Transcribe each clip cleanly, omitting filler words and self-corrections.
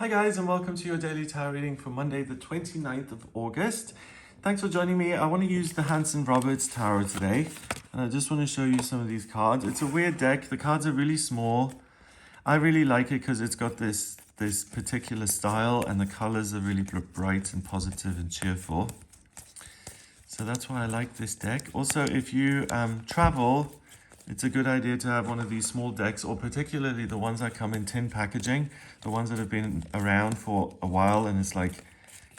Hi guys, and welcome to your daily tarot reading for Monday the 29th of August. Thanks for joining me. I want to use the Hanson Roberts Tarot today, and I just want to show you some of these cards. It's a weird deck. The cards are really small. I really like it because it's got this particular style, and the colors are really bright and positive and cheerful. So that's why I like this deck. Also, if you travel, it's a good idea to have one of these small decks, or particularly the ones that come in tin packaging, the ones that have been around for a while, and it's like,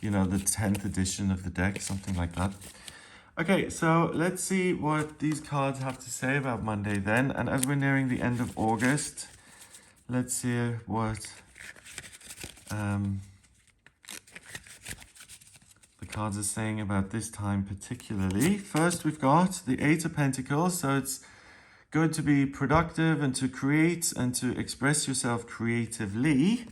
you know, the 10th edition of the deck, something like that. Okay, so let's see what these cards have to say about Monday then. And as we're nearing the end of August, let's hear what the cards are saying about this time particularly. First, we've got the Eight of Pentacles, so it's good to be productive and to create and to express yourself creatively.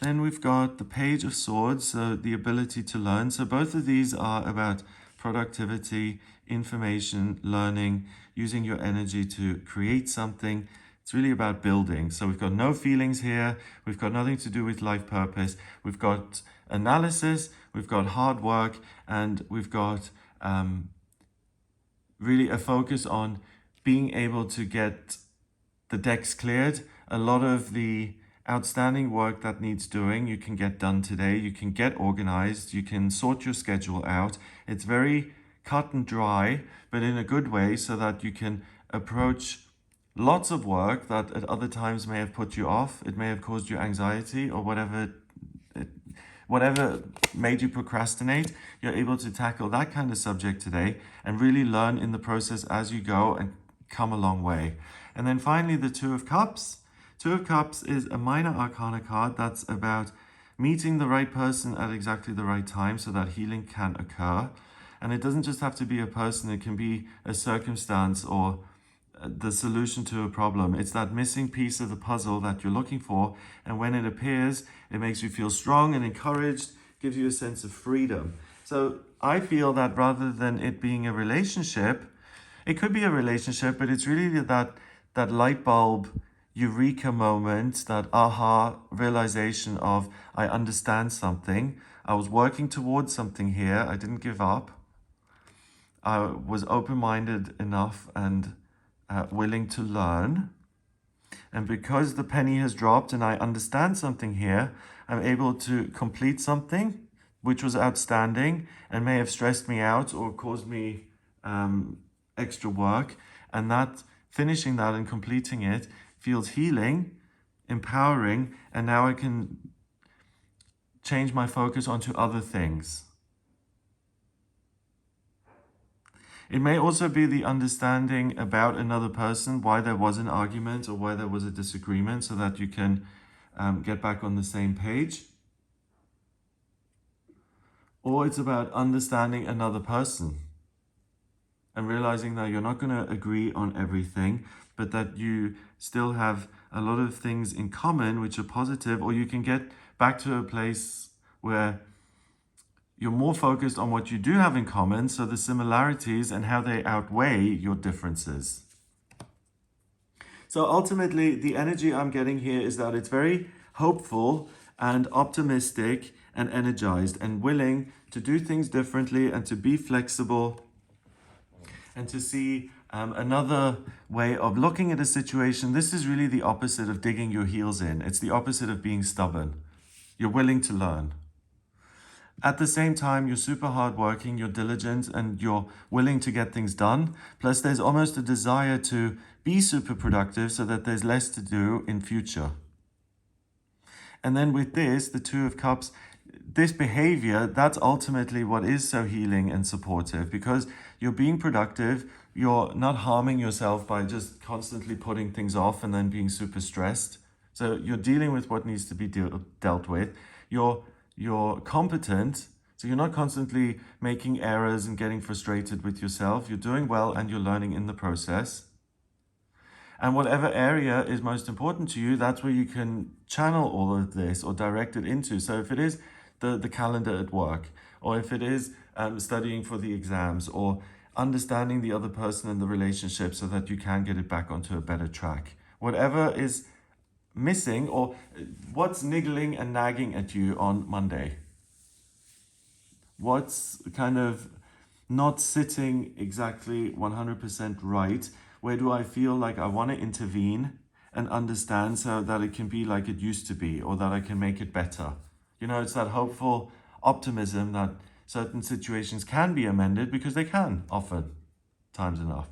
Then we've got the Page of Swords, so the ability to learn. So both of these are about productivity, information, learning, using your energy to create something. It's really about building. So we've got no feelings here. We've got nothing to do with life purpose. We've got analysis, we've got hard work, and we've got really a focus on being able to get the decks cleared. A lot of the outstanding work that needs doing, you can get done today. You can get organized. You can sort your schedule out. It's very cut and dry, but in a good way, so that you can approach lots of work that at other times may have put you off. It may have caused you anxiety or whatever made you procrastinate. You're able to tackle that kind of subject today and really learn in the process as you go and come a long way. And then finally, the Two of Cups. Two of Cups is a minor arcana card that's about meeting the right person at exactly the right time so that healing can occur. And it doesn't just have to be a person, it can be a circumstance or the solution to a problem. It's that missing piece of the puzzle that you're looking for, and when it appears, it makes you feel strong and encouraged, gives you a sense of freedom. So I feel that rather than it being a relationship, it could be a relationship, but it's really that light bulb eureka moment, that aha realization of, I understand something. I was working towards something here. I didn't give up. I was open-minded enough and willing to learn. And because the penny has dropped and I understand something here, I'm able to complete something which was outstanding and may have stressed me out or caused me extra work, and that finishing that and completing it feels healing, empowering, and now I can change my focus onto other things. It may also be the understanding about another person, why there was an argument or why there was a disagreement, so that you can get back on the same page. Or it's about understanding another person and realizing that you're not going to agree on everything, but that you still have a lot of things in common which are positive, or you can get back to a place where you're more focused on what you do have in common, so the similarities and how they outweigh your differences. So ultimately, the energy I'm getting here is that it's very hopeful and optimistic and energized and willing to do things differently and to be flexible and to see another way of looking at a situation. This is really the opposite of digging your heels in. It's the opposite of being stubborn. You're willing to learn. At the same time, you're super hardworking, you're diligent, and you're willing to get things done. Plus, there's almost a desire to be super productive so that there's less to do in future. And then with this, the Two of Cups, this behavior, that's ultimately what is so healing and supportive, because you're being productive, you're not harming yourself by just constantly putting things off and then being super stressed. So you're dealing with what needs to be dealt with. You're competent, so you're not constantly making errors and getting frustrated with yourself. You're doing well and you're learning in the process. And whatever area is most important to you, that's where you can channel all of this or direct it into. So if it is the calendar at work, or if it is studying for the exams, or understanding the other person and the relationship so that you can get it back onto a better track. Whatever is missing, or what's niggling and nagging at you on Monday? What's kind of not sitting exactly 100% right? Where do I feel like I want to intervene and understand so that it can be like it used to be, or that I can make it better? You know, it's that hopeful optimism that certain situations can be amended, because they can often times enough.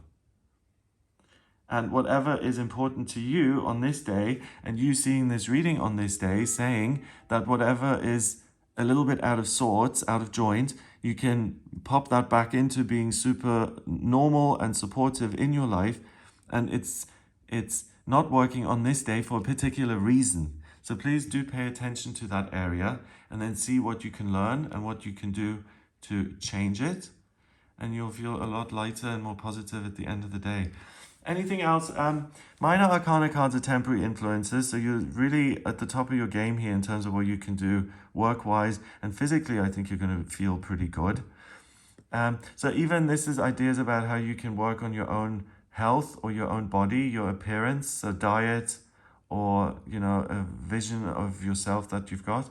And whatever is important to you on this day, and you seeing this reading on this day, saying that whatever is a little bit out of sorts, out of joint, you can pop that back into being super normal and supportive in your life. And it's not working on this day for a particular reason. So please do pay attention to that area, and then see what you can learn and what you can do to change it. And you'll feel a lot lighter and more positive at the end of the day. Anything else? Minor Arcana cards are temporary influences, so you're really at the top of your game here in terms of what you can do work-wise, and physically I think you're going to feel pretty good. So even this is ideas about how you can work on your own health or your own body, your appearance, so diet, or, you know, a vision of yourself that you've got.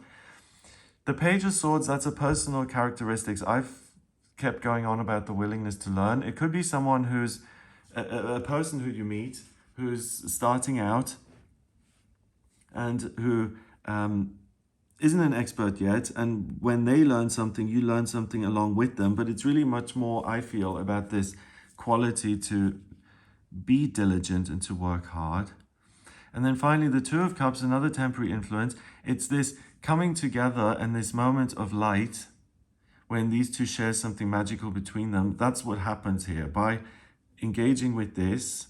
The Page of Swords, that's a personal characteristics. I've kept going on about the willingness to learn. It could be someone who's a person who you meet who's starting out and who isn't an expert yet, and when they learn something, you learn something along with them. But it's really much more, I feel, about this quality to be diligent and to work hard. And then finally, the Two of Cups, another temporary influence. It's this coming together and this moment of light when these two share something magical between them. That's what happens here. By engaging with this,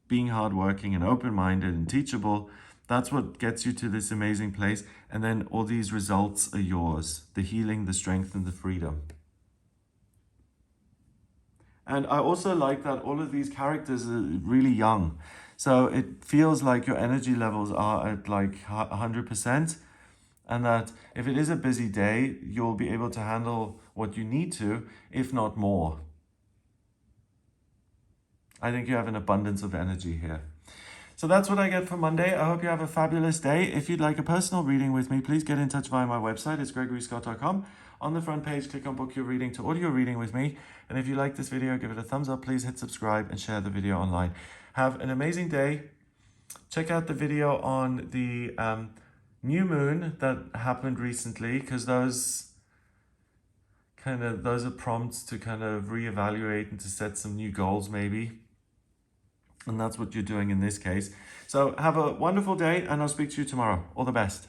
being hardworking and open-minded and teachable, that's what gets you to this amazing place. And then all these results are yours. The healing, the strength, and the freedom. And I also like that all of these characters are really young. So it feels like your energy levels are at like 100%. And that if it is a busy day, you'll be able to handle what you need to, if not more. I think you have an abundance of energy here. So that's what I get for Monday. I hope you have a fabulous day. If you'd like a personal reading with me, please get in touch via my website. It's gregoryscott.com. On the front page, click on Book Your Reading to order your reading with me. And if you like this video, give it a thumbs up. Please hit subscribe and share the video online. Have an amazing day. Check out the video on the new moon that happened recently, because those are prompts to kind of reevaluate and to set some new goals maybe. And that's what you're doing in this case. So have a wonderful day, and I'll speak to you tomorrow. All the best.